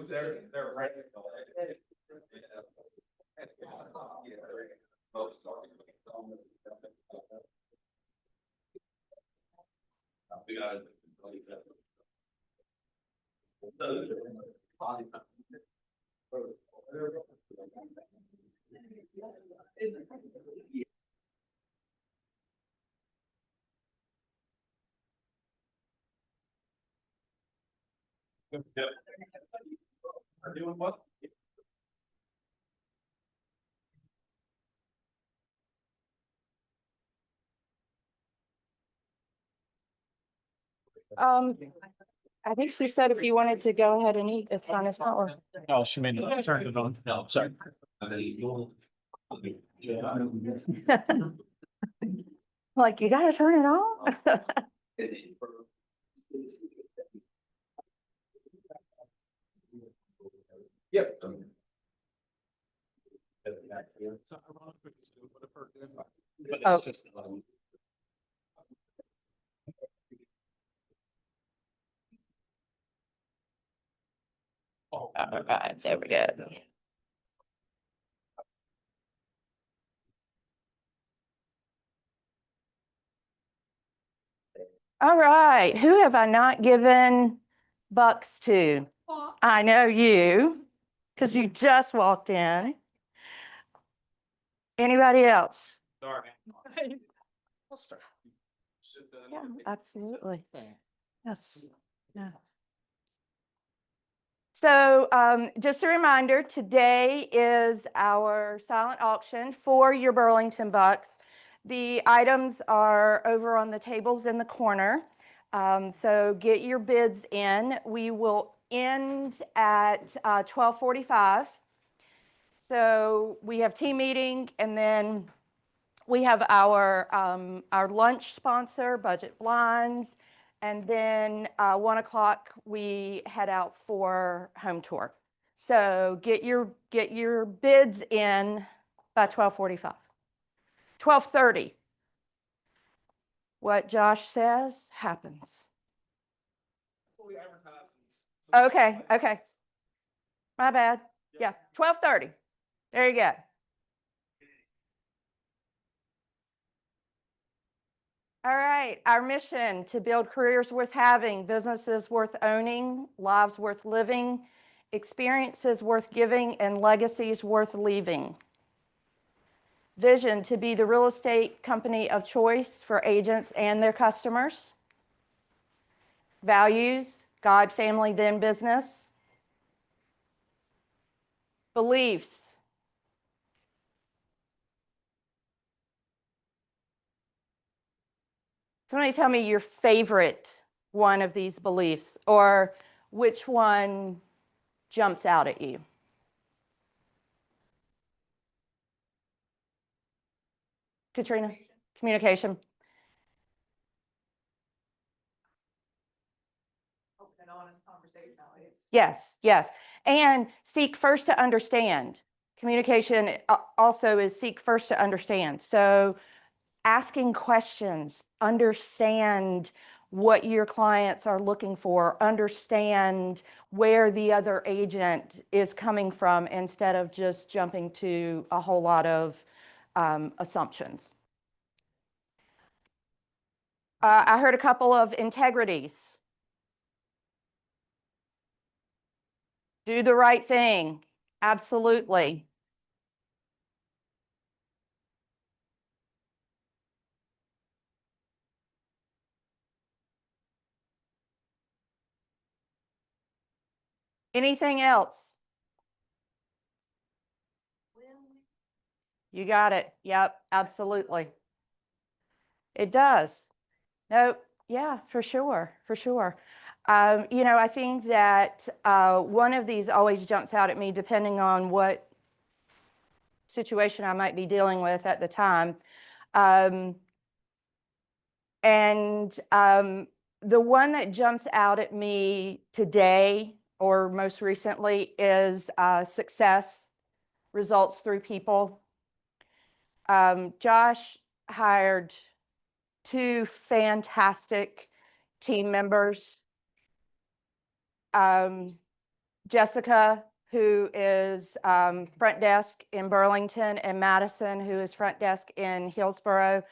They're right. We got it. Yep. Are doing what? I think she said if you wanted to go ahead and eat, it's fine. It's not. Or No, she made me turn it on. No, sorry. like you gotta turn it on. Yep. Oh. All right, there we go. All right, who have I not given bucks to? I know you, because you just walked in. Anybody else? Sorry. I'll start. Yeah, absolutely. Yes. Yeah. So just a reminder, today is our silent auction for your Burlington Bucks. The items are over on the tables in the corner. So get your bids in. We will end at 12:45. So we have team meeting, and then we have our lunch sponsor, Budget Blinds. And then 1 o'clock, we head out for home tour. So get your bids in by 12:45. 12:30. What Josh says happens. Okay, okay. My bad. Yeah, 12:30. There you go. All right, our mission: to build careers worth having, businesses worth owning, lives worth living, experiences worth giving, and legacies worth leaving. Vision: to be the real estate company of choice for agents and their customers. Values: God, family, then business. Beliefs: somebody tell me your favorite one of these beliefs, or which one jumps out at you. Katrina? Communication. Open, honest conversation. Yes, yes. And seek first to understand. Communication also is seek first to understand. So asking questions, understand what your clients are looking for, understand where the other agent is coming from instead of just jumping to a whole lot of assumptions. I heard a couple of integrities. Do the right thing. Absolutely. Anything else? You got it. Yep, absolutely. It does. No, yeah, for sure, for sure. I think that one of these always jumps out at me depending on what situation I might be dealing with at the time. The one that jumps out at me today or most recently is success results through people. Josh hired 2 fantastic team members. Jessica, who is front desk in Burlington, and Madison, who is front desk in Hillsborough.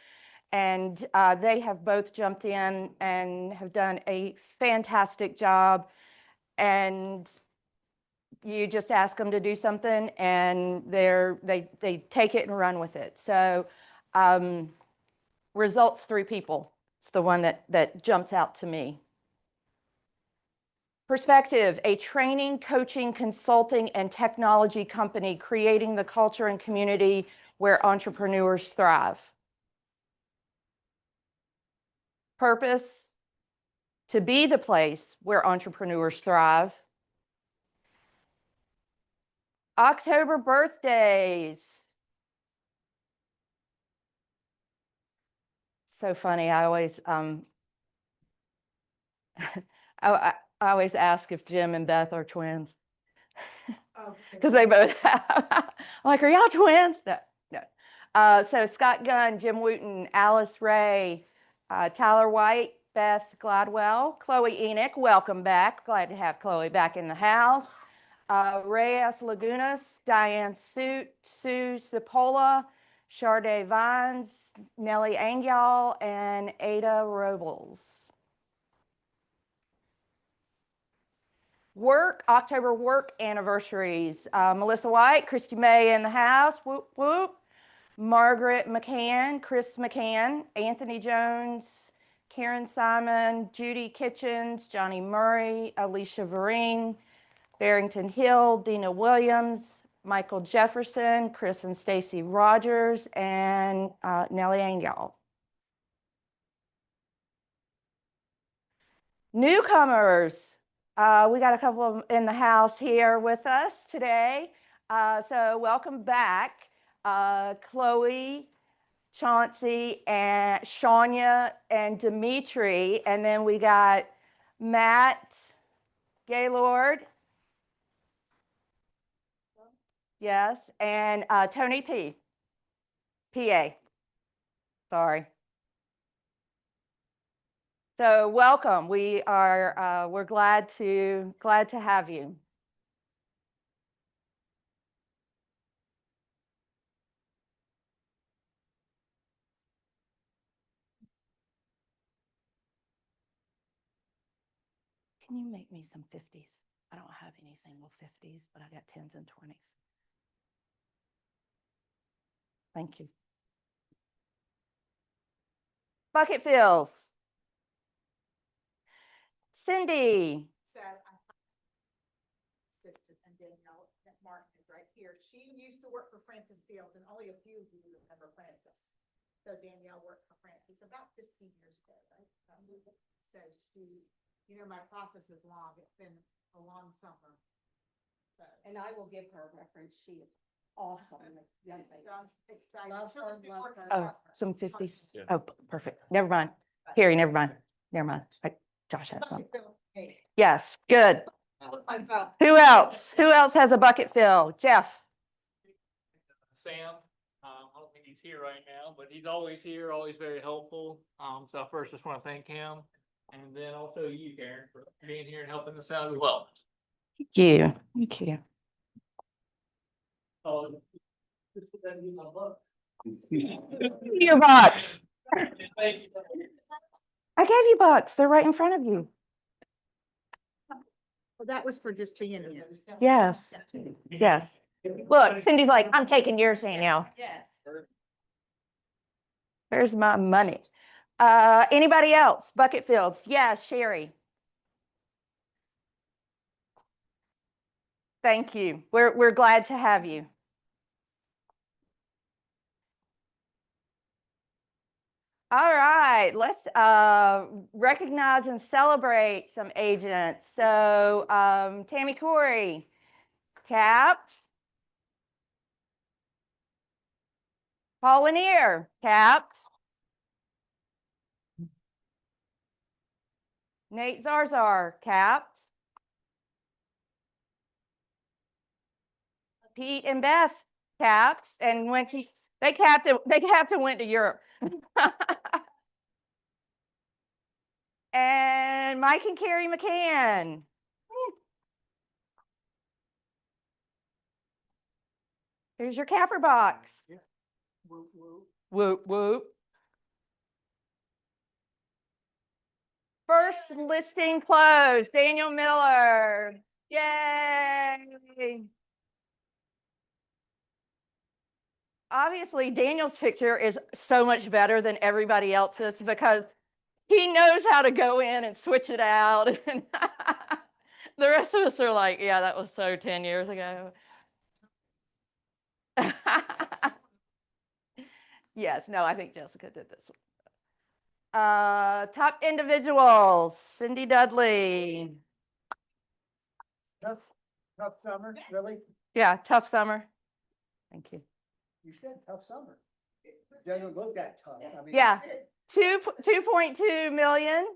And they have both jumped in and have done a fantastic job. And you just ask them to do something and they take it and run with it. So results through people. It's the one that jumps out to me. Perspective, a training, coaching, consulting, and technology company creating the culture and community where entrepreneurs thrive. Purpose, to be the place where entrepreneurs thrive. October birthdays. So funny, I always I always ask if Jim and Beth are twins. Because they both have. I'm like, are y'all twins? No. So Scott Gunn, Jim Wooten, Alice Ray, Tyler White, Beth Gladwell, Chloe Enoch, welcome back. Glad to have Chloe back in the house. Reyes Lagunas, Diane Sue Cipolla, Sharday Vines, Nellie Angyal, and Ada Robles. October work anniversaries. Melissa White, Christy May in the house, whoop, whoop. Margaret McCann, Chris McCann, Anthony Jones, Karen Simon, Judy Kitchens, Johnny Murray, Alicia Vereen, Barrington Hill, Dina Williams, Michael Jefferson, Chris and Stacy Rogers, and Nellie Angyal. Newcomers. We got a couple of them in the house here with us today. So welcome back, Chloe, Chauncey, and Shania, and Dimitri. And then we got Matt Gaylord. Yes, and Tony P. PA. Sorry. So welcome. We're glad to have you. Can you make me some 50s? I don't have any single 50s, but I got 10s and 20s. Thank you. Bucket fills. Cindy. Assistant, and Danielle Martin is right here. She used to work for Francis Fields, and only a few of you remember Francis. So Danielle worked for Francis about 15 years ago, right? So she, my process is long. It's been a long summer. So. And I will give her a reference. She is awesome. So I'm excited. Love her. Oh, some 50s. Yeah. Oh, perfect. Never mind. Carrie, never mind. Never mind. Josh has some. Yes, good. Who else? Who else has a bucket fill? Jeff. Sam, I don't think he's here right now, but he's always here, always very helpful. So I first just want to thank him, and then also you, Karen, for being here and helping us out as well. Thank you. Thank you. This is gonna be my book. Your box. Thank you. I gave you bucks. They're right in front of you. Well, that was for just you. Yes. Yes. Look, Cindy's like, I'm taking yours, Danielle. Yes. There's my money. Anybody else? Bucket fills. Yeah, Sherry. Thank you. We're glad to have you. All right, let's recognize and celebrate some agents. So Tammy Corey, capped. Paul Lanier, capped. Nate Zarzar, capped. Pete and Beth, capped, and went to they capped and went to Europe. And Mike and Carrie McCann. Here's your capper box. Whoop, whoop. Whoop, whoop. First listing closed, Daniel Miller. Yay. Obviously, Daniel's picture is so much better than everybody else's because he knows how to go in and switch it out. And the rest of us are like, yeah, that was so 10 years ago. Yes, no, I think Jessica did this one. Top individuals, Cindy Dudley. Tough summer, really? Yeah, tough summer. Thank you. You said tough summer. It doesn't look that tough. I mean. Yeah, 2.2 million.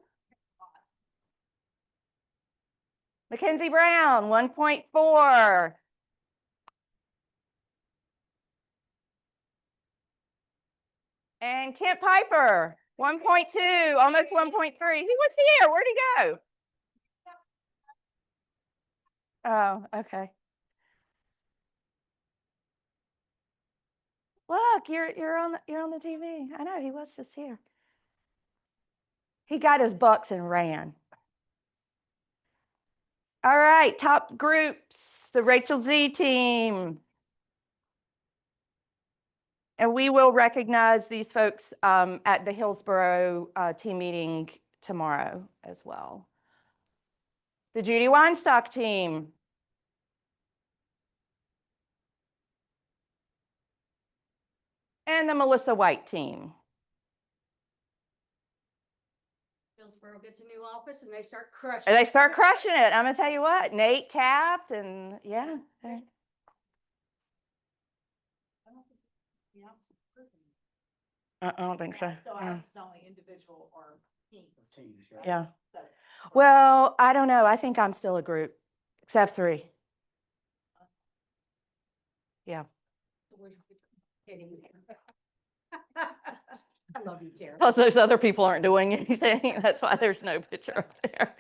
Mackenzie Brown, 1.4. And Kent Piper, 1.2, almost 1.3. He was here. Where'd he go? Oh, okay. Look, you're on the TV. I know he was just here. He got his bucks and ran. All right, top groups, the Rachel Z team. And we will recognize these folks at the Hillsborough team meeting tomorrow as well. The Judy Weinstock team. And the Melissa White team. Hillsborough gets a new office and they start crushing. And they start crushing it. I'm gonna tell you what, Nate capped and yeah. I don't think so. So Yeah. it's only individual or teams. Teams, right? Yeah. So- Well, I don't know. I think I'm still a group, except 3. Yeah. Kidding. I love you, Jared. Plus those other people aren't doing anything. That's why there's no picture up there.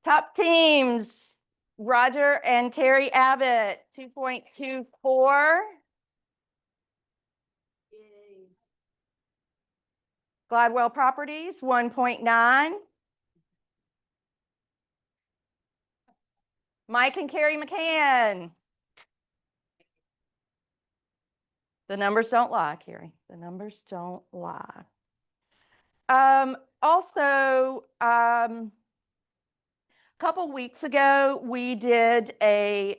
Top teams, Roger and Terry Abbott, 2.24. Gladwell Properties, 1.9. Mike and Carrie McCann. The numbers don't lie, Carrie. The numbers don't lie. Also, a couple weeks ago, we did a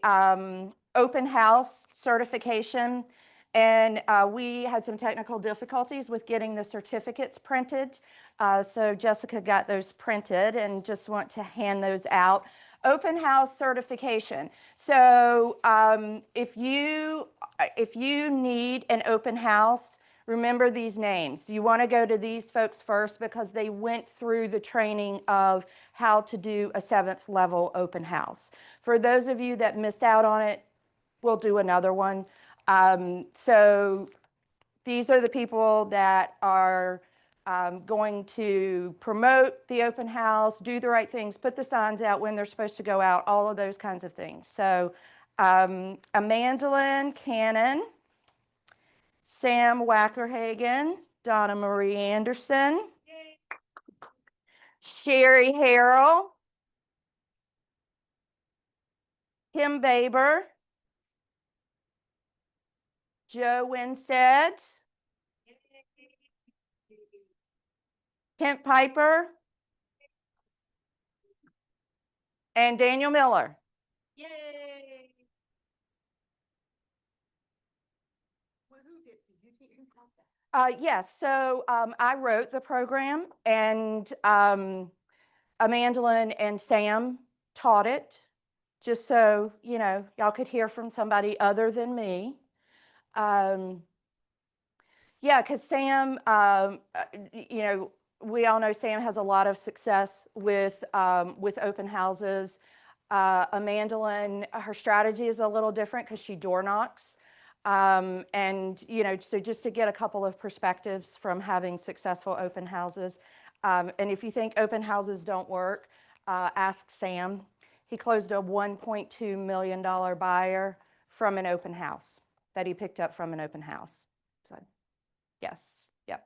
open house certification, and we had some technical difficulties with getting the certificates printed. So Jessica got those printed and just want to hand those out. Open house certification. So if you need an open house, remember these names. You want to go to these folks first because they went through the training of how to do a 7th level open house. For those of you that missed out on it, we'll do another one. So these are the people that are going to promote the open house, do the right things, put the signs out when they're supposed to go out, all of those kinds of things. So Amandalyn Cannon, Sam Wackerhagen, Donna Marie Anderson, Sherry Harrell, Kim Baber, Joe Winstead, Kent Piper, and Daniel Miller. Yay! Well, who did Did you teach him about that? Yes, so I wrote the program, and Amandalyn and Sam taught it, just so, you know, y'all could hear from somebody other than me. Yeah, because Sam, you know, we all know Sam has a lot of success with open houses. Amandalyn, her strategy is a little different because she door knocks. And, you know, so just to get a couple of perspectives from having successful open houses. And if you think open houses don't work, ask Sam. He closed a $1.2 million buyer from an open house that he picked up from an open house. So, yes, yep.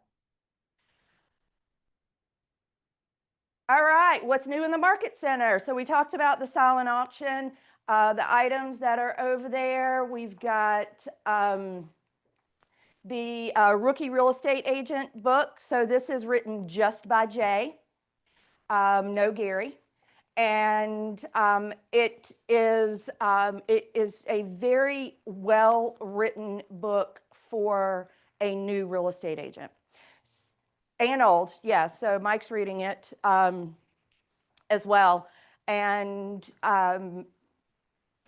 All right, what's new in the market center? So we talked about the silent auction, the items that are over there. We've got the Rookie Real Estate Agent book. So this is written just by Jay, no Gary. And it is a very well-written book for a new real estate agent. And old, yeah. So Mike's reading it as well. And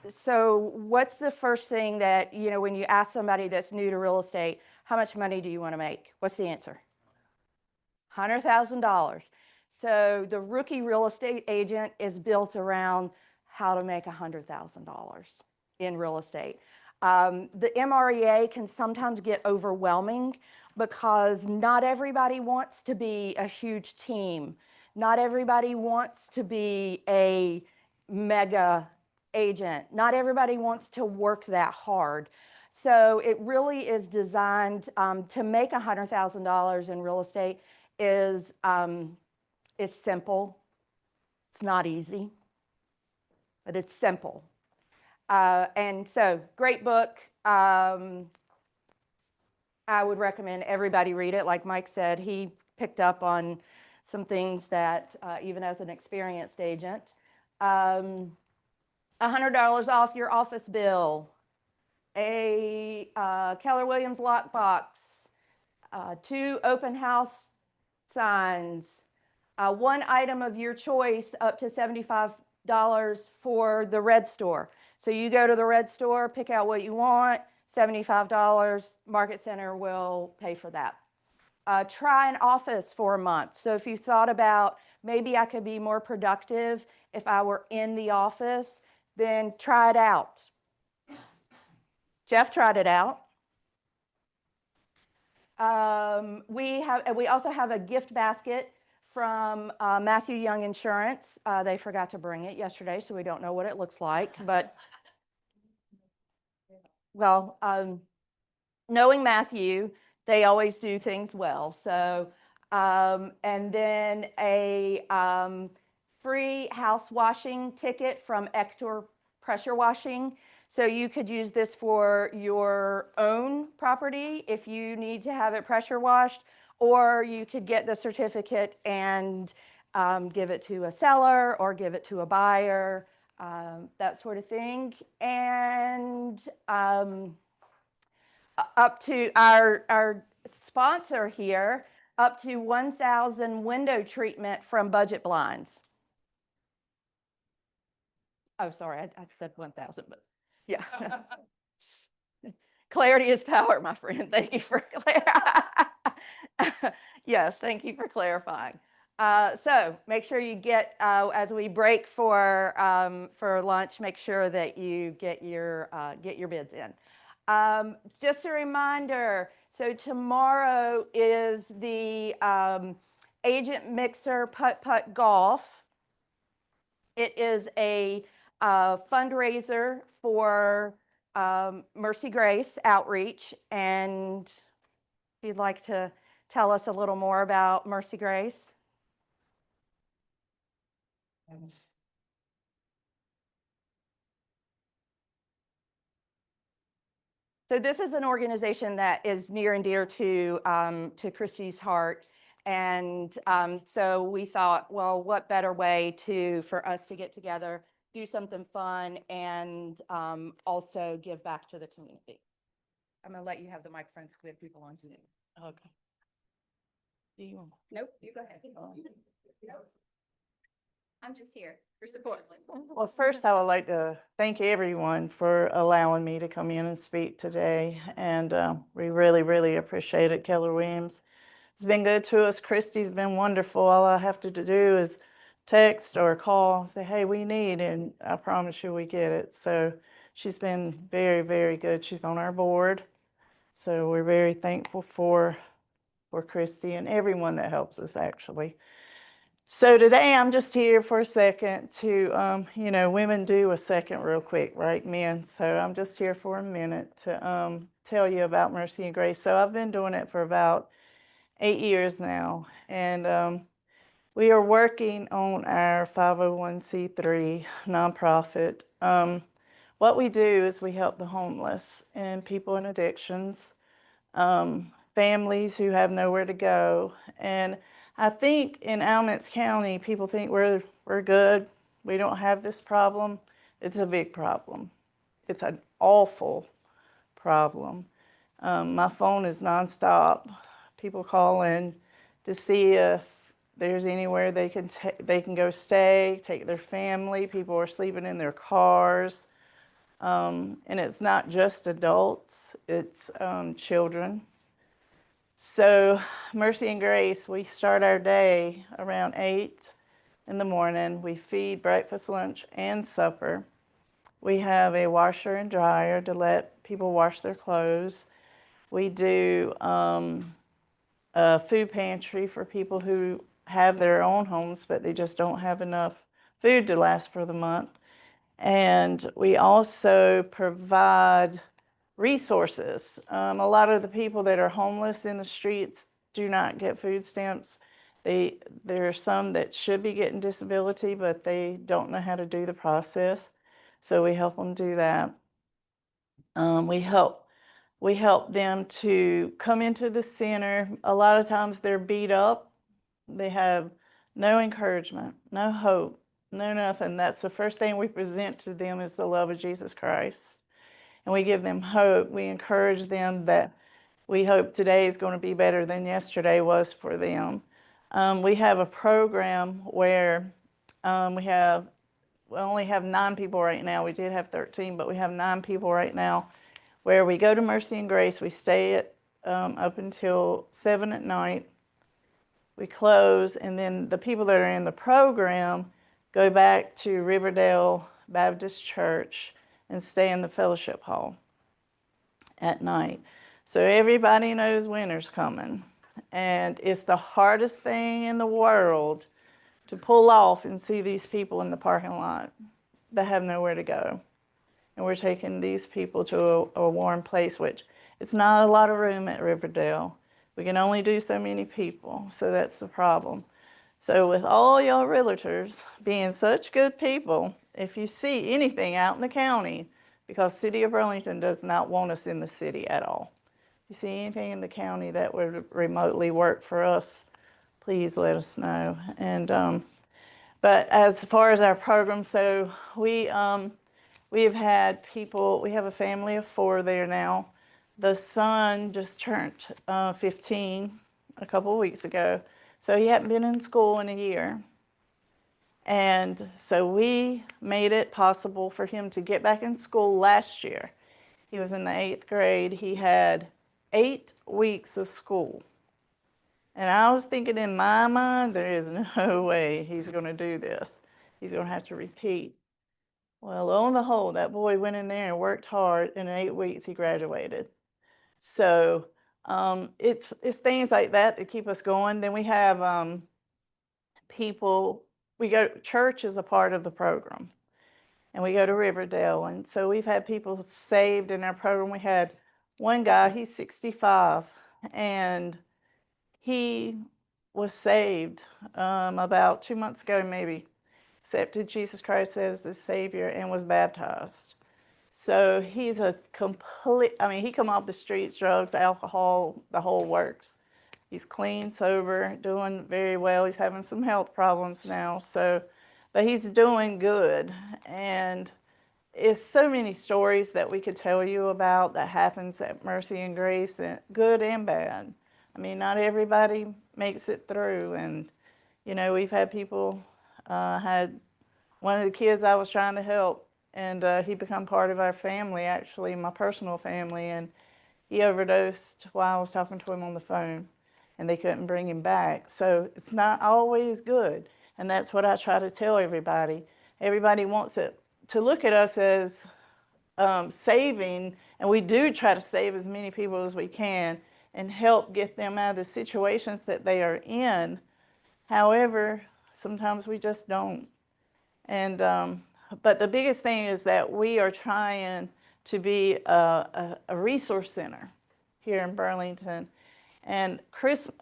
so what's the first thing that, you know, when you ask somebody that's new to real estate, how much money do you want to make? What's the answer? $100,000. So the Rookie Real Estate Agent is built around how to make $100,000 in real estate. The MREA can sometimes get overwhelming because not everybody wants to be a huge team. Not everybody wants to be a mega agent. Not everybody wants to work that hard. So it really is designed to make $100,000 in real estate is simple. It's not easy, but it's simple. And so, great book. I would recommend everybody read it. Like Mike said, he picked up on some things that, even as an experienced agent, $100 off your office bill, a Keller Williams lockbox, 2 open house signs, 1 item of your choice up to $75 for the Red Store. So you go to the Red Store, pick out what you want, $75, Market Center will pay for that. Try an office for a month. So if you thought about maybe I could be more productive if I were in the office, then try it out. Jeff tried it out. We also have a gift basket from Matthew Young Insurance. They forgot to bring it yesterday, so we don't know what it looks like. But, well, knowing Matthew, they always do things well. So, and then a free house washing ticket from Ector Pressure Washing. So you could use this for your own property if you need to have it pressure washed, or you could get the certificate and give it to a seller or give it to a buyer, that sort of thing. And up to our sponsor here, up to 1,000 window treatment from Budget Blinds. Oh, sorry, I said 1,000, but yeah. Clarity is power, my friend. Thank you for yes, thank you for clarifying. So make sure you get, as we break for lunch, make sure that you get your bids in. Just a reminder, so tomorrow is the Agent Mixer Putt-Putt Golf. It is a fundraiser for Mercy Grace Outreach. And if you'd like to tell us a little more about Mercy Grace. So this is an organization that is near and dear to Christy's heart. And so we thought, well, what better way for us to get together, do something fun, and also give back to the community. I'm gonna let you have the microphone because we have people on Zoom. Okay. Do you want? Nope, you go ahead. I'm just here for support. Well, first I would like to thank everyone for allowing me to come in and speak today. And we really, really appreciate it. Keller Williams has been good to us. Christy's been wonderful. All I have to do is text or call, say, hey, we need, and I promise you we get it. So she's been very, very good. She's on our board. So we're very thankful for Christy and everyone that helps us actually. So today I'm just here for a second to, women do a second real quick, right, men? So I'm just here for a minute to tell you about Mercy and Grace. So I've been doing it for about 8 years now, and we are working on our 501c3 nonprofit. What we do is we help the homeless and people in addictions, families who have nowhere to go. And I think in Alamance County, people think we're good. We don't have this problem. It's a big problem. It's an awful problem. My phone is nonstop. People call in to see if there's anywhere they can go stay, take their family. People are sleeping in their cars. And it's not just adults, it's children. So Mercy and Grace, we start our day around 8 in the morning. We feed breakfast, lunch, and supper. We have a washer and dryer to let people wash their clothes. We do a food pantry for people who have their own homes, but they just don't have enough food to last for the month. And we also provide resources. A lot of the people that are homeless in the streets do not get food stamps. There are some that should be getting disability, but they don't know how to do the process. So we help them do that. We help them to come into the center. A lot of times they're beat up. They have no encouragement, no hope, no nothing. That's the first thing we present to them is the love of Jesus Christ. And we give them hope. We encourage them that we hope today is going to be better than yesterday was for them. We have a program where we only have 9 people right now. We did have 13, but we have 9 people right now where we go to Mercy and Grace. We stay up until 7 at night. We close, and then the people that are in the program go back to Riverdale Baptist Church and stay in the fellowship hall at night. So everybody knows winter's coming. And it's the hardest thing in the world to pull off and see these people in the parking lot that have nowhere to go. And we're taking these people to a warm place, which it's not a lot of room at Riverdale. We can only do so many people, so that's the problem. So with all y'all realtors being such good people, if you see anything out in the county, because City of Burlington does not want us in the city at all. If you see anything in the county that would remotely work for us, please let us know. And but as far as our program, so we have had people, we have a family of 4 there now. The son just turned 15 a couple of weeks ago. So he hadn't been in school in a year. And so we made it possible for him to get back in school last year. He was in the 8th grade. He had 8 weeks of school. And I was thinking in my mind, there is no way he's going to do this. He's going to have to repeat. Well, lo and behold, that boy went in there and worked hard, and in 8 weeks he graduated. So it's things like that that keep us going. Then we have people, church is a part of the program, and we go to Riverdale. And so we've had people saved in our program. We had one guy, he's 65, and he was saved about 2 months ago, maybe, accepted Jesus Christ as his Savior and was baptized. So he's he come off the streets, drugs, alcohol, the whole works. He's clean, sober, doing very well. He's having some health problems now, but he's doing good. And it's so many stories that we could tell you about that happens at Mercy and Grace, and good and bad. I mean, not everybody makes it through, and you know, we've had people, had one of the kids I was trying to help, and he become part of our family, actually, my personal family, and he overdosed while I was talking to him on the phone, and they couldn't bring him back. So it's not always good, and that's what I try to tell everybody. Everybody wants it to look at us as saving, and we do try to save as many people as we can and help get them out of the situations that they are in. However, sometimes we just don't. And but the biggest thing is that we are trying to be a resource center here in Burlington. And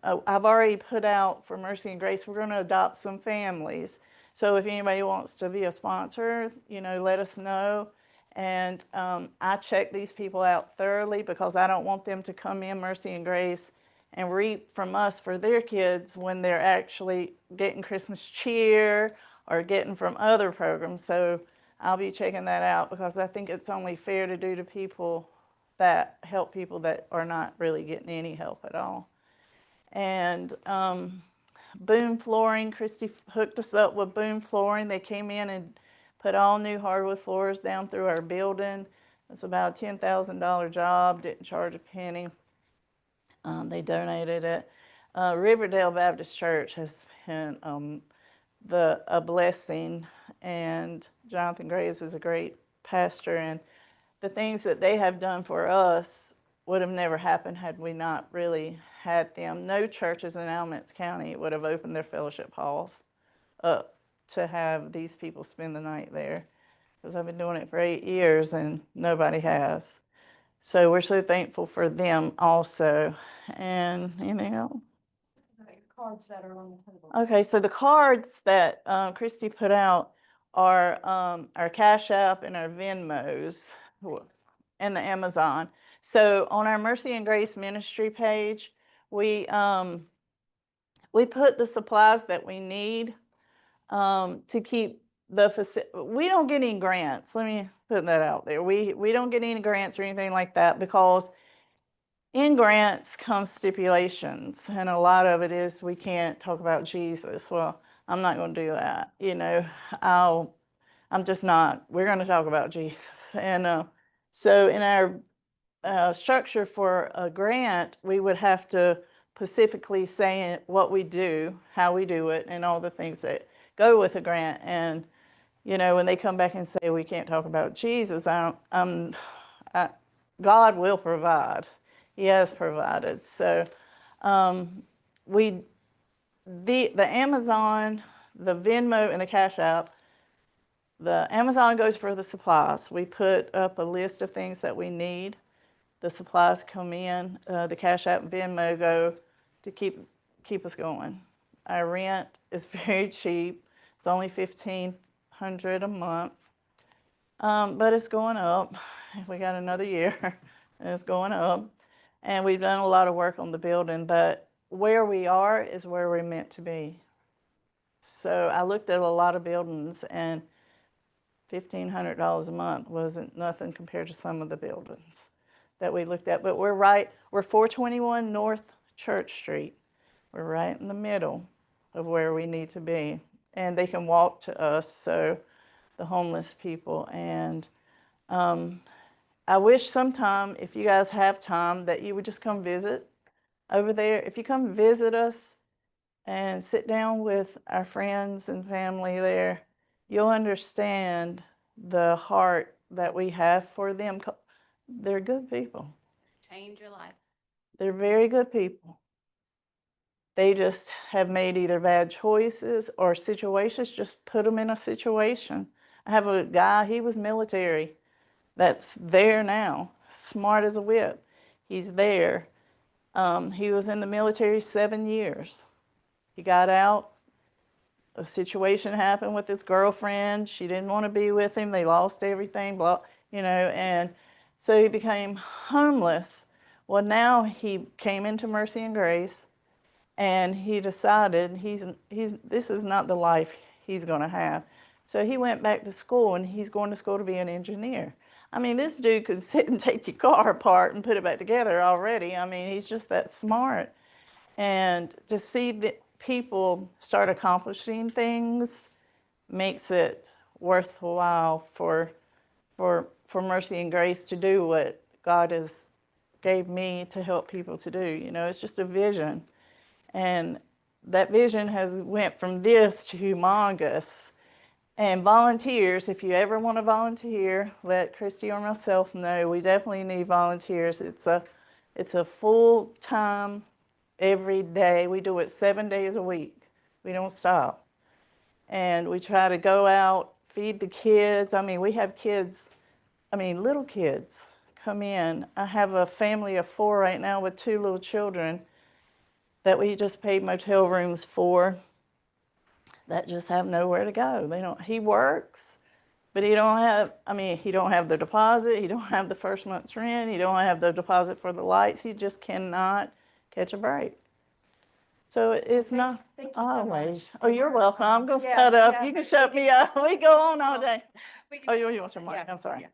I've already put out for Mercy and Grace, we're going to adopt some families. So if anybody wants to be a sponsor, you know, let us know. And I check these people out thoroughly because I don't want them to come in Mercy and Grace and reap from us for their kids when they're actually getting Christmas cheer or getting from other programs. So I'll be checking that out because I think it's only fair to do to people that help people that are not really getting any help at all. And Boom Flooring, Christy hooked us up with Boom Flooring. They came in and put all new hardwood floors down through our building. It's about a $10,000 job, didn't charge a penny. They donated it. Riverdale Baptist Church has been a blessing, and Jonathan Graves is a great pastor, and the things that they have done for us would have never happened had we not really had them. No churches in Alamance County would have opened their fellowship halls up to have these people spend the night there, because I've been doing it for 8 years and nobody has. So we're so thankful for them also. And anything else? Cards that are on the table. Okay, so the cards that Christy put out are our Cash App and our Venmos and the Amazon. So on our Mercy and Grace Ministry page, we put the supplies that we need to keep the facility. We don't get any grants. Let me put that out there. We don't get any grants or anything like that because in grants come stipulations, and a lot of it is we can't talk about Jesus. Well, I'm not going to do that. You know, I'm just not. We're going to talk about Jesus. And so in our structure for a grant, we would have to specifically say what we do, how we do it, and all the things that go with a grant. And, you know, when they come back and say we can't talk about Jesus, God will provide. He has provided. So the Amazon, the Venmo, and the Cash App, the Amazon goes for the supplies. We put up a list of things that we need. The supplies come in. The Cash App and Venmo go to keep us going. Our rent is very cheap. It's only $1,500 a month, but it's going up. We got another year, and it's going up. And we've done a lot of work on the building, but where we are is where we're meant to be. So I looked at a lot of buildings, and $1,500 a month wasn't nothing compared to some of the buildings that we looked at. But we're 421 North Church Street. We're right in the middle of where we need to be. And they can walk to us, so the homeless people. And I wish sometime, if you guys have time, that you would just come visit over there. If you come visit us and sit down with our friends and family there, you'll understand the heart that we have for them. They're good people. Change your life. They're very good people. They just have made either bad choices or situations just put them in a situation. I have a guy, he was military, that's there now, smart as a whip. He's there. He was in the military 7 years. He got out. A situation happened with his girlfriend. She didn't want to be with him. They lost everything, blah, you know, and so he became homeless. Well, now he came into Mercy and Grace, and he decided this is not the life he's going to have. So he went back to school and he's going to school to be an engineer. I mean, this dude could sit and take your car apart and put it back together already. I mean, he's just that smart. And to see the people start accomplishing things makes it worthwhile for Mercy and Grace to do what God has gave me to help people to do. You know, it's just a vision. And that vision has went from this to humongous. And volunteers, if you ever want to volunteer, let Christy or myself know. We definitely need volunteers. It's a full time, every day. We do it 7 days a week. We don't stop. And we try to go out, feed the kids. I mean, we have kids, little kids come in. I have a family of 4 right now with 2 little children that we just paid motel rooms for that just have nowhere to go. He works, but he don't have the deposit, he don't have the first month's rent, he don't have the deposit for the lights, he just cannot catch a break. So it's not thank you so much. always. Oh, you're welcome. I'm gonna Yes, shut up. yeah. You can shut me up. We go on all day. Oh, you want your mic? Yeah, I'm sorry. yeah.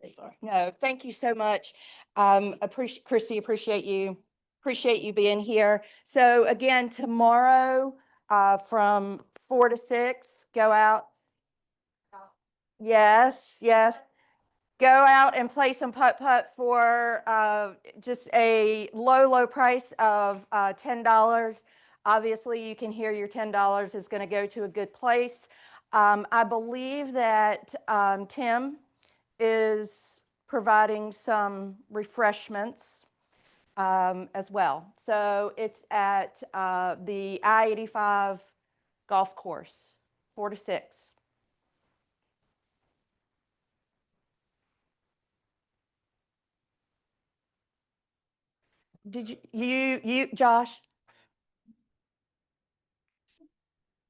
I'm sorry. No, thank you so much. Christy, appreciate you being here. So again, tomorrow, from 4 to 6, go out. Yes, yes. Go out and play some putt-putt for just a low price of $10. Obviously, you can hear your $10 is going to go to a good place. I believe that Tim is providing some refreshments as well. So it's at the I-85 golf course, 4 to 6. Did you, Josh?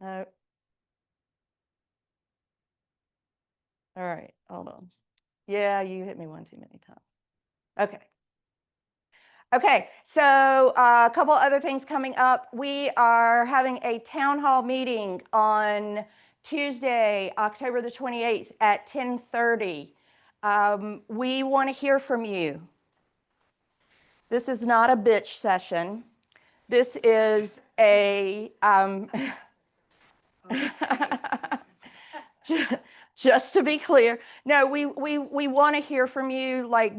No. All right, hold on. Yeah, you hit me one too many times. Okay. Okay, so a couple other things coming up. We are having a town hall meeting on Tuesday, October the 28th at 10:30. We want to hear from you. This is not a bitch session. This is a just to be clear. No, we want to hear from you. Like,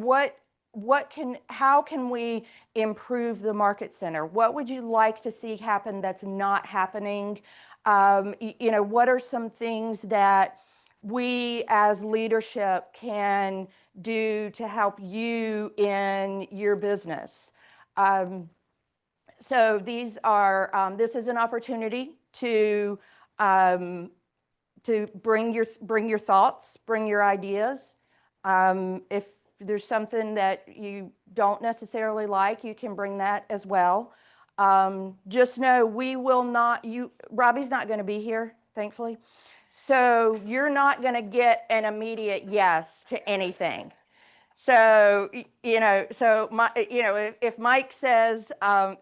how can we improve the Market Center? What would you like to see happen that's not happening? What are some things that we as leadership can do to help you in your business? So this is an opportunity to bring your thoughts, bring your ideas. If there's something that you don't necessarily like, you can bring that as well. Just know Robbie's not going to be here, thankfully. So you're not going to get an immediate yes to anything. So, if Mike says, oh,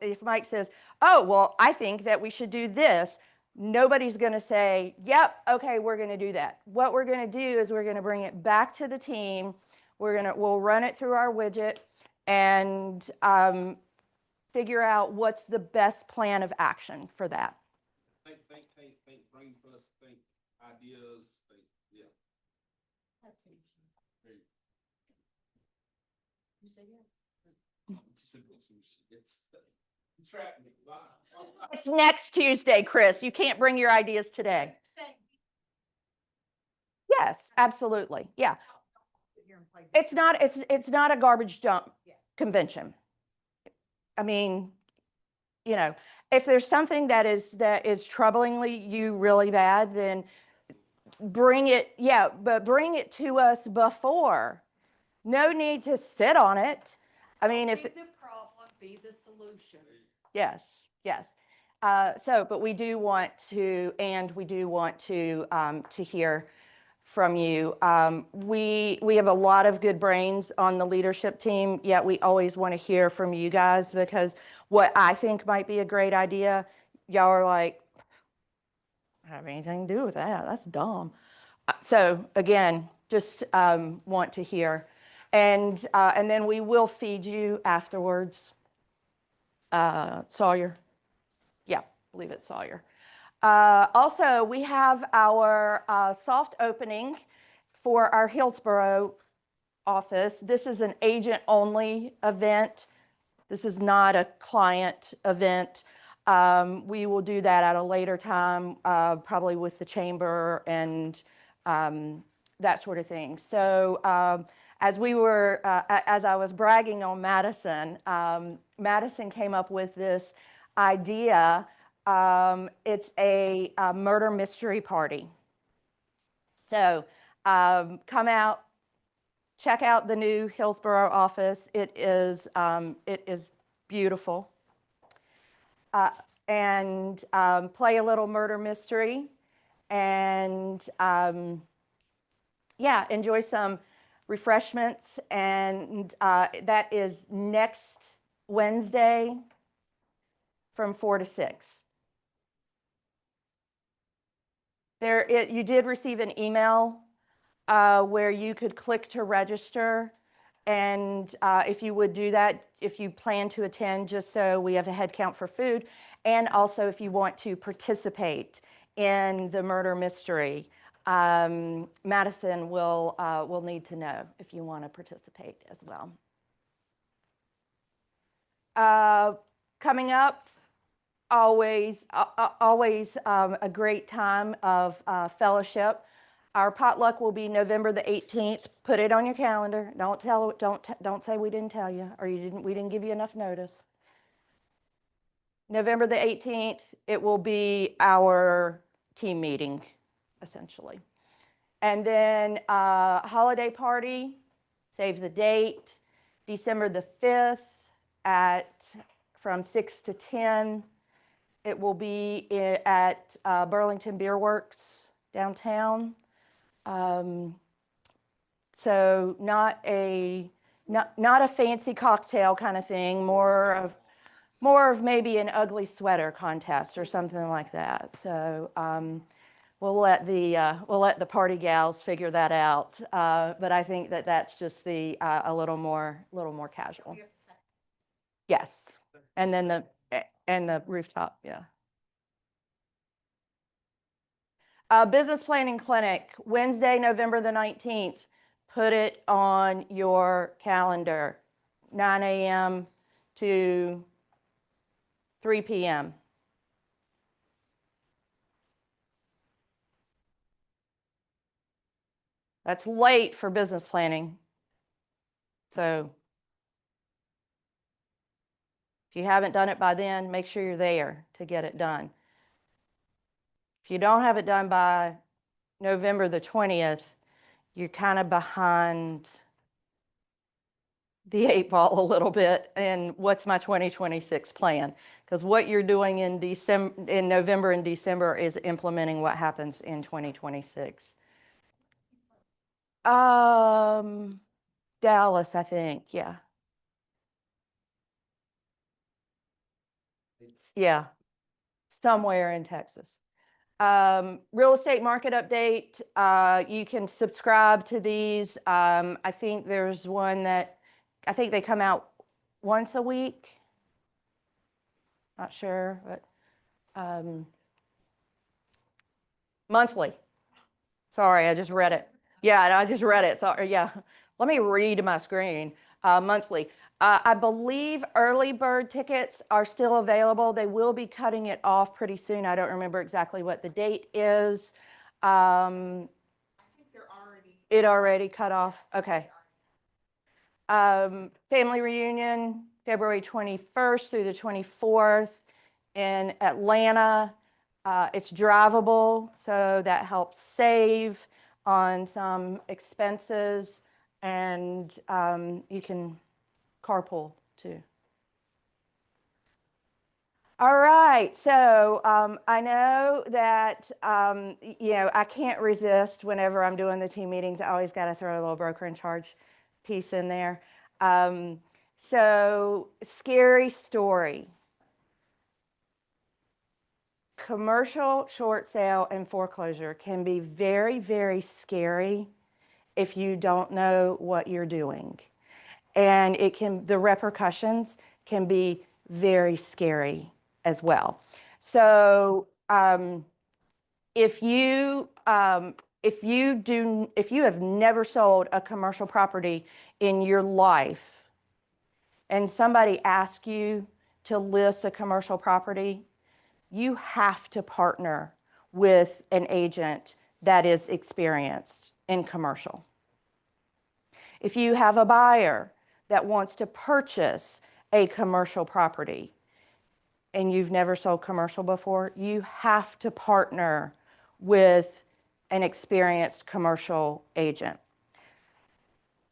well, I think that we should do this, nobody's going to say, yep, okay, we're going to do that. What we're going to do is we're going to bring it back to the team. We'll run it through our widget and figure out what's the best plan of action for that. Think, brain trust, think ideas, yeah. That's interesting. You say yeah? It's next Tuesday, Chris. You can't bring your ideas today. Yes, absolutely. Yeah. It's not a garbage dump convention. I mean, if there's something that is troublingly you really bad, then bring it. Yeah, but bring it to us before. No need to sit on it. I mean, if the problem, be the solution. yes. But we do want to hear from you. We have a lot of good brains on the leadership team, yet we always want to hear from you guys, because what I think might be a great idea, y'all are like, I don't have anything to do with that. That's dumb. So again, just want to hear. And then we will feed you afterwards. Sawyer. Yeah, I believe it's Sawyer. Also, we have our soft opening for our Hillsborough office. This is an agent-only event. This is not a client event. We will do that at a later time, probably with the chamber and that sort of thing. So as I was bragging on Madison, Madison came up with this idea. It's a murder mystery party. So come out, check out the new Hillsborough office. It is beautiful. And play a little murder mystery. And yeah, enjoy some refreshments. And that is next Wednesday from 4 to 6. You did receive an email where you could click to register. And if you would do that, if you plan to attend, just so we have a head count for food, and also if you want to participate in the murder mystery, Madison will need to know if you want to participate as well. Coming up, always a great time of fellowship. Our potluck will be November the 18th. Put it on your calendar. Don't say we didn't tell you, or we didn't give you enough notice. November the 18th, it will be our team meeting, essentially. And then holiday party, save the date, December the 5th from 6 to 10. It will be at Burlington Beer Works downtown. So not a fancy cocktail kind of thing, more of maybe an ugly sweater contest or something like that. So we'll let the party gals figure that out. But I think that's just a little more casual. Yes, and then the rooftop, yeah. Business planning clinic, Wednesday, November the 19th. Put it on your calendar, 9 a.m. to 3 p.m. That's late for business planning. So if you haven't done it by then, make sure you're there to get it done. If you don't have it done by November the 20th, you're kind of behind the 8 ball a little bit. And what's my 2026 plan? Because what you're doing in November and December is implementing what happens in 2026. Dallas, I think, yeah. Yeah, somewhere in Texas. Real estate market update. You can subscribe to these. I think there's one that I think they come out once a week. Not sure, but monthly. Sorry, I just read it. Yeah, I just read it. Sorry, yeah. Let me read my screen. Monthly. I believe early bird tickets are still available. They will be cutting it off pretty soon. I don't remember exactly what the date is. I think they're already. It already cut off? Okay. Family reunion, February 21st through the 24th in Atlanta. It's drivable, so that helps save on some expenses, and you can carpool too. All right, so I know that, I can't resist whenever I'm doing the team meetings. I always got to throw a little broker in charge piece in there. So, scary story. commercial short sale and foreclosure can be very, very scary if you don't know what you're doing. And the repercussions can be very scary as well. So if you have never sold a commercial property in your life, and somebody asks you to list a commercial property, you have to partner with an agent that is experienced in commercial. If you have a buyer that wants to purchase a commercial property and you've never sold commercial before, you have to partner with an experienced commercial agent.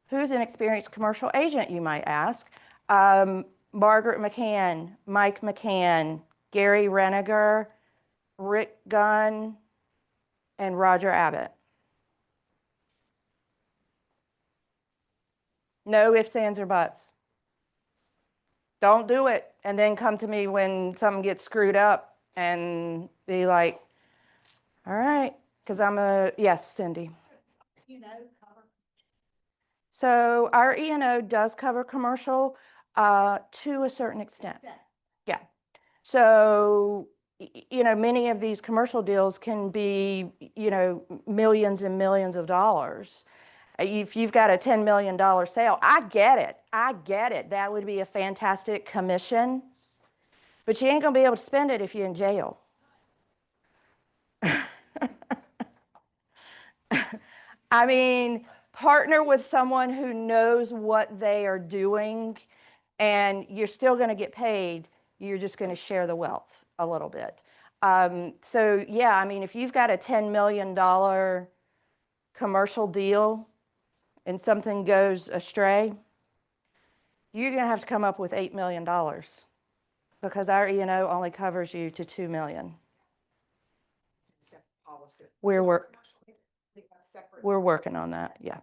Who's an experienced commercial agent, you might ask? Margaret McCann, Mike McCann, Gary Reniger, Rick Gunn, and Roger Abbott. No ifs, ands, or buts. Don't do it and then come to me when something gets screwed up and be like, all right, because yes, Cindy. Cover. So our E&O does cover commercial to a certain extent. Yeah. So, many of these commercial deals can be, millions and millions of dollars. If you've got a $10 million sale, I get it. That would be a fantastic commission, but you ain't gonna be able to spend it if you're in jail. I mean, partner with someone who knows what they are doing, and you're still gonna get paid. You're just gonna share the wealth a little bit. So yeah, I mean, if you've got a $10 million commercial deal, and something goes astray, you're going to have to come up with $8 million because our E&O only covers you to $2 million. We're working on that. Yeah.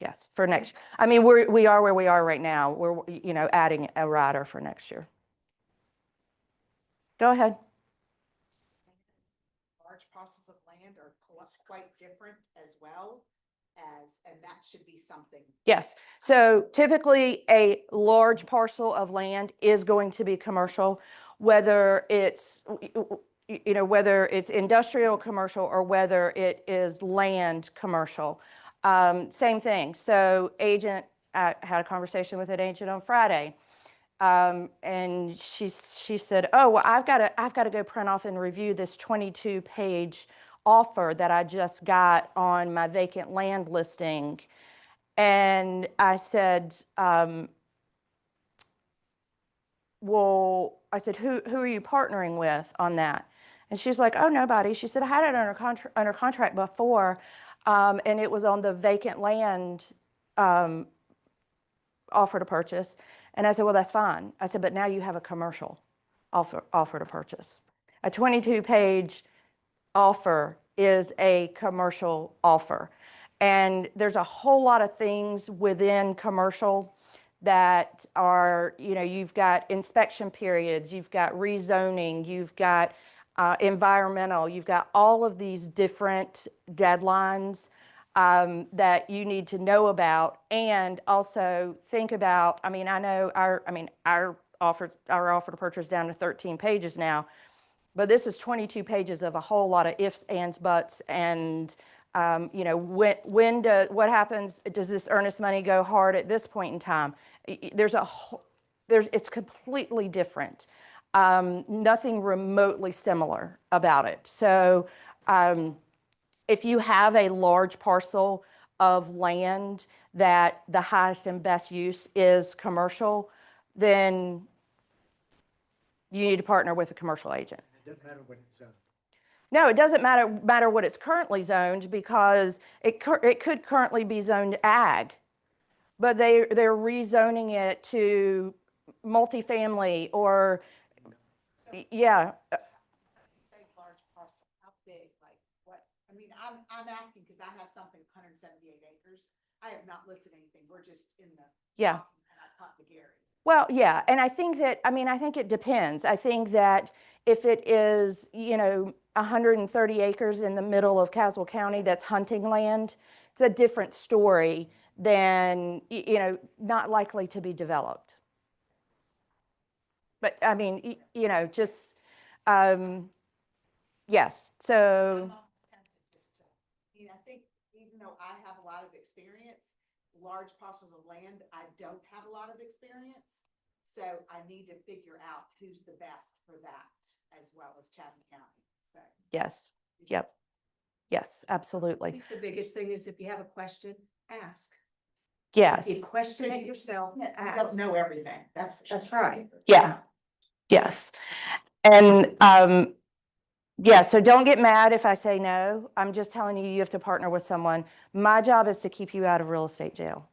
Yes. For next, I mean, we are where we are right now. We're, adding a rider for next year. Go ahead. Large parcels of land are quite different as well. And that should be something. Yes. So typically a large parcel of land is going to be commercial, whether it's, whether it's industrial commercial or whether it is land commercial. Same thing. So I had a conversation with an agent on Friday. And she said, oh, well, I've got to go print off and review this 22-page offer that I just got on my vacant land listing. And I said, who are you partnering with on that? And she's like, oh, nobody. She said, I had it under contract before, and it was on the vacant land offer to purchase. And I said, well, that's fine. I said, but now you have a commercial offer to purchase. A 22-page offer is a commercial offer. And there's a whole lot of things within commercial that are, you've got inspection periods, you've got rezoning, you've got environmental, you've got all of these different deadlines that you need to know about, and also think about, I mean, I know our offer to purchase down to 13 pages now, but this is 22 pages of a whole lot of ifs, ands, buts, and what happens? Does this earnest money go hard at this point in time? It's completely different. Nothing remotely similar about it. So if you have a large parcel of land that the highest and best use is commercial, then you need to partner with a commercial agent. It doesn't matter what it's zoned. No, it doesn't matter what it's currently zoned, because it could currently be zoned ag, but they're rezoning it to multifamily or, yeah. Say large parcel, how big, like what? I mean, I'm asking because I have something 178 acres. I have not listed anything. We're just in the. Yeah. And I talked to Gary. Well, yeah, and I think it depends. I think that If it is, 130 acres in the middle of Caswell County that's hunting land, it's a different story than, not likely to be developed. But I mean, just, yes, so, I'm not tempted just to, I think even though I have a lot of experience, large parcels of land, I don't have a lot of experience. So I need to figure out who's the best for that as well as Chatham County, so. yes, yep, yes, I absolutely, think the biggest thing is if you have a question, ask. yes, If you question it yourself, I don't ask. know everything, that's. That's right. yeah, yes. And, yeah, so don't get mad if I say no. I'm just telling you, you have to partner with someone. My job is to keep you out of real estate jail.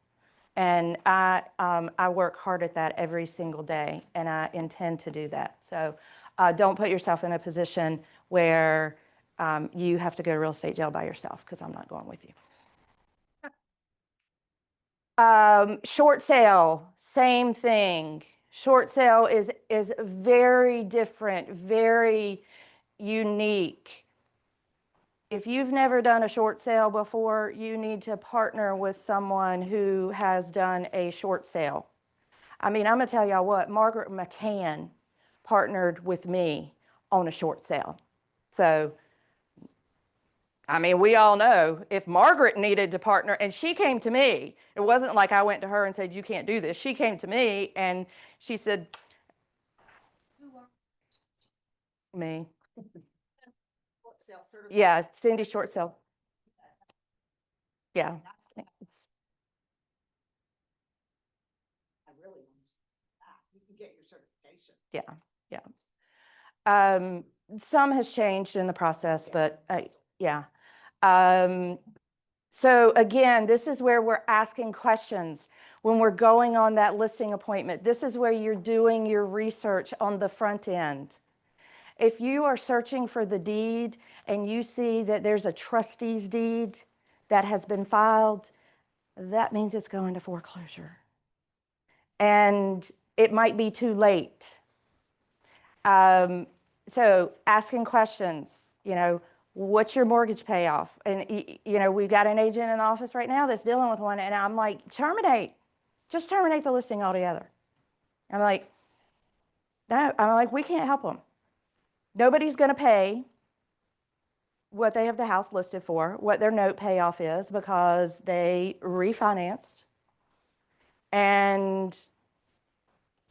And I work hard at that every single day, and I intend to do that. So don't put yourself in a position where you have to go to real estate jail by yourself, because I'm not going with you. Short sale, same thing. Short sale is very different, very unique. If you've never done a short sale before, you need to partner with someone who has done a short sale. I mean, I'm gonna tell y'all what, Margaret McCann partnered with me on a short sale. So, I mean, we all know if Margaret needed to partner, and she came to me, it wasn't like I went to her and said, you can't do this. She came to me and she said, me. Short sale certified. Yeah, Cindy Short Sale. Yeah. It's- I really want that. You can get your certification. Yeah, yeah. Some has changed in the process, but yeah. So again, this is where we're asking questions when we're going on that listing appointment. This is where you're doing your research on the front end. If you are searching for the deed and you see that there's a trustee's deed that has been filed, that means it's going to foreclosure. And it might be too late. So asking questions, what's your mortgage payoff? And, we've got an agent in the office right now that's dealing with one, and I'm like, just terminate the listing altogether. I'm like, no, we can't help them. Nobody's going to pay what they have the house listed for, what their note payoff is, because they refinanced. And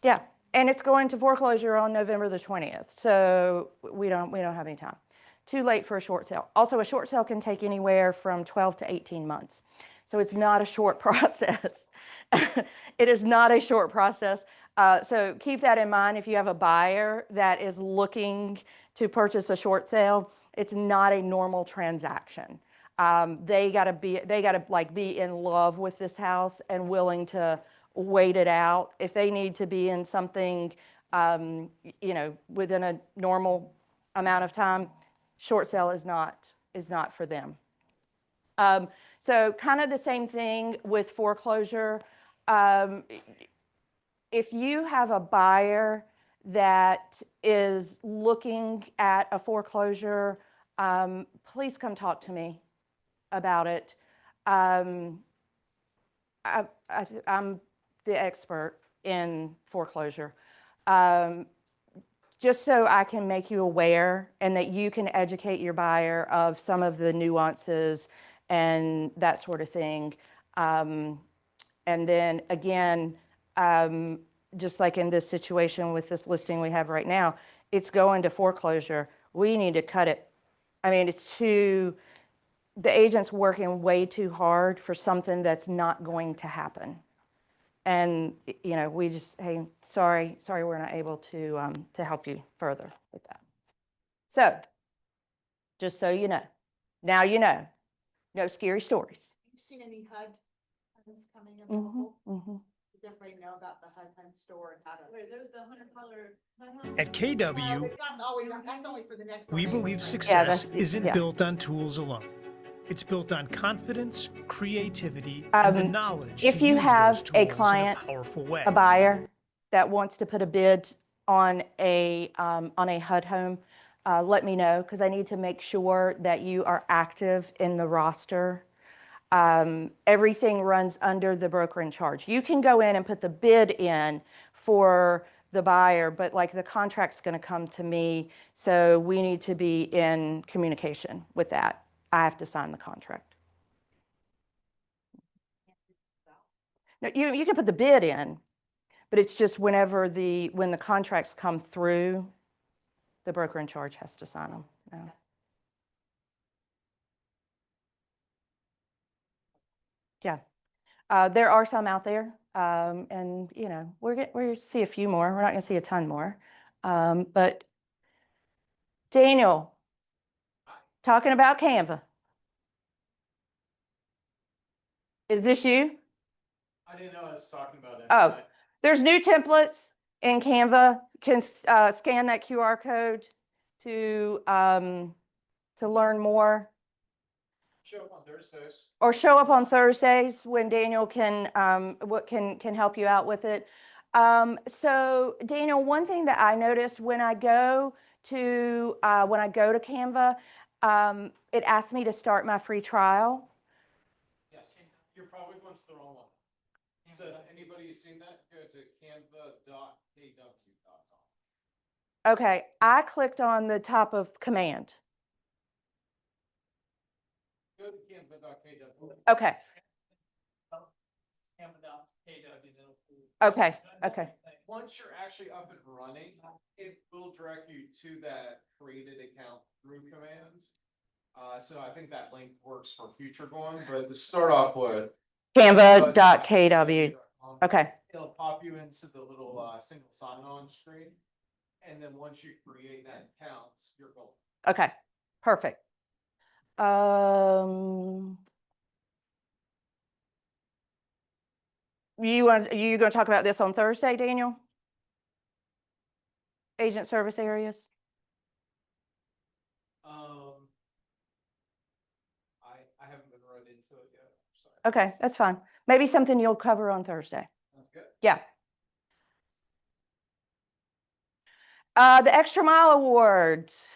yeah, and it's going to foreclosure on November the 20th. So we don't have any time. Too late for a short sale. Also, a short sale can take anywhere from 12 to 18 months. So it's not a short process. It is not a short process. So keep that in mind. If you have a buyer that is looking to purchase a short sale, it's not a normal transaction. They gotta be in love with this house and willing to wait it out. If they need to be in something, within a normal amount of time, short sale is not for them. So kind of the same thing with foreclosure. If you have a buyer that is looking at a foreclosure, please come talk to me about it. I'm the expert in foreclosure. Just so I can make you aware and that you can educate your buyer of some of the nuances and that sort of thing. And then again, just like in this situation with this listing we have right now, it's going to foreclosure. We need to cut it. I mean, the agent's working way too hard for something that's not going to happen. And, we just, hey, sorry, we're not able to help you further with that. So, just so you know, now you know, no scary stories. Have you seen any HUD homes coming available? Mm-hmm. Does everybody know about the HUD home store and how to? Wait, there's the $100 At KW, No, it's not always, that's only for the next. door we neighbor. believe success that's- isn't yeah. built on tools alone. It's built on confidence, creativity, and the knowledge if to you use have those a tools client, in a powerful way. A buyer that wants to put a bid on a HUD home, let me know, because I need to make sure that you are active in the roster. Everything runs under the broker in charge. You can go in and put the bid in for the buyer, but like the contract's going to come to me, so we need to be in communication with that. I have to sign the contract. No, you can put the bid in, but it's just when the contracts come through, the broker in charge has to sign them. No. Yeah. There are some out there, and we're see a few more. We're not going to see a ton more, but Daniel, talking about Canva. Is this you? I didn't know I was talking about it. Oh, there's new templates in Canva. Can scan that QR code to learn more. Show up on Thursdays. Or show up on Thursdays when Daniel can help you out with it. So Daniel, one thing that I noticed when I go to Canva, it asks me to start my free trial. Yes, you're probably going to the wrong one. So if anybody's seen that, go to canva.kw.com. Okay, I clicked on the top of command. Go to canva.kw. Okay, okay, okay. Once you're actually up and running, it will direct you to that created account through command. So I think that link works for future going, but to start off with. Canva.kw. Okay, It'll pop you into the little single sign-on screen. And then once you create that account, you're golden. okay, perfect. You going to talk about this on Thursday, Daniel? Agent service areas? I haven't been run into it yet. Sorry. Okay, that's fine. Maybe something you'll cover on Thursday. Sounds good. Yeah. The Extra Mile Awards.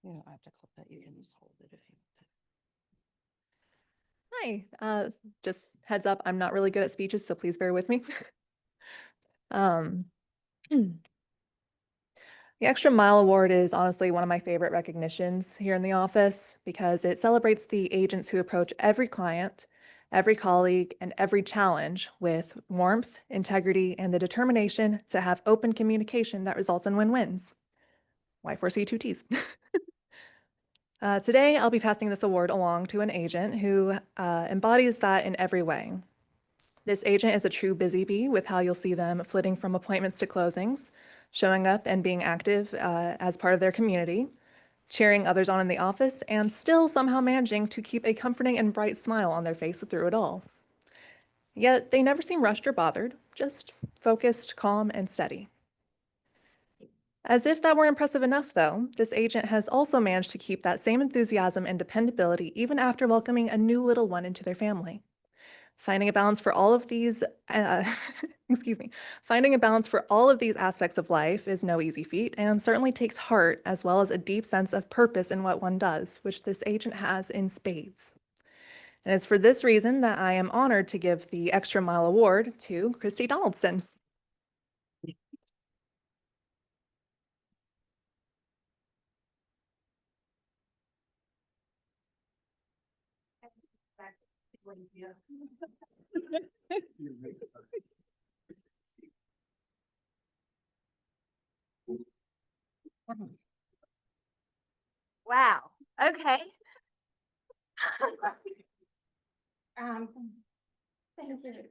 You don't have to clip that. You can just hold it if you want to. Hi, just heads up, I'm not really good at speeches, so please bear with me. The Extra Mile Award is honestly one of my favorite recognitions here in the office because it celebrates the agents who approach every client, every colleague, and every challenge with warmth, integrity, and the determination to have open communication that results in win-wins. Y4C2Ts. Today, I'll be passing this award along to an agent who embodies that in every way. This agent is a true busy bee with how you'll see them flitting from appointments to closings, showing up and being active as part of their community, cheering others on in the office, and still somehow managing to keep a comforting and bright smile on their face through it all. Yet they never seem rushed or bothered, just focused, calm, and steady. As if that weren't impressive enough, though, this agent has also managed to keep that same enthusiasm and dependability even after welcoming a new little one into their family. Finding a balance for all of these, finding a balance for all of these aspects of life is no easy feat and certainly takes heart as well as a deep sense of purpose in what one does, which this agent has in spades. And it's for this reason that I am honored to give the Extra Mile Award to Christy Donaldson. Wow, okay. Thank you.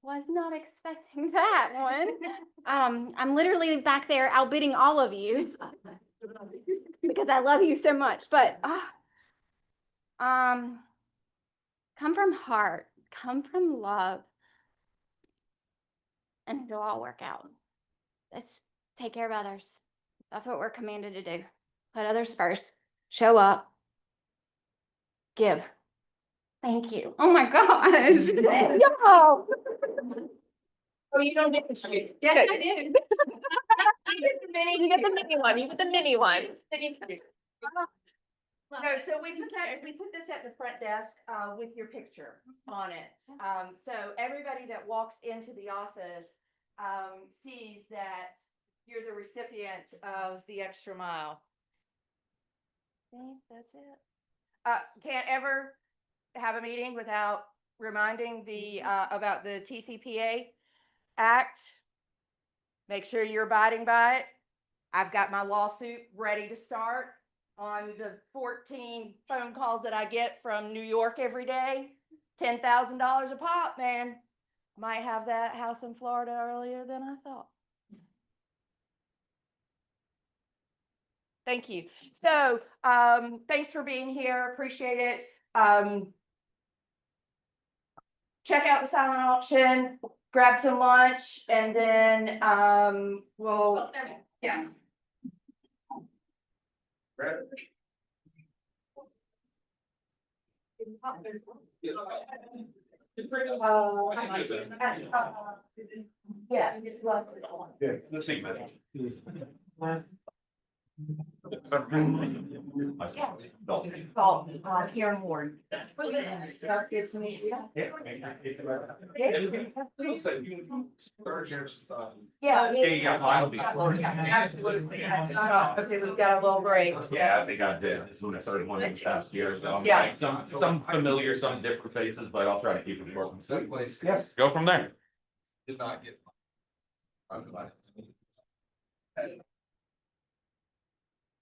Was not expecting that one. I'm literally back there outbidding all of you because I love you so much, but Come from heart, come from love, and it'll all work out. Let's take care of others. That's what we're commanded to do. Put others first. Show up. Give. Thank you. Oh my gosh. Yo. Oh, you don't get the shoot. Yes, I did. You get the mini, you get the mini one, you get the mini one. No, so we put this at the front desk, with your picture on it. So everybody that walks into the office, sees that you're the recipient of the extra mile. Okay, that's it. Can't ever have a meeting without reminding the, about the TCPA Act. Make sure you're abiding by it. I've got my lawsuit ready to start on the 14 phone calls that I get from New York every day. $10,000 a pop, man. Might have that house in Florida earlier than I thought. Thank you. So, thanks for being here. Appreciate it. Check out the silent auction, grab some lunch, and then, we'll, yeah. Yes. Let's see, man. Karen Ward. It's me. Yeah. Absolutely. We've got a little break. Yeah, I think I did. This is when I started one of these past years. So Yeah. Some familiar, some different faces, but I'll try to keep it short and sweet. Place. Yeah, go from there. Did not get. I'm glad.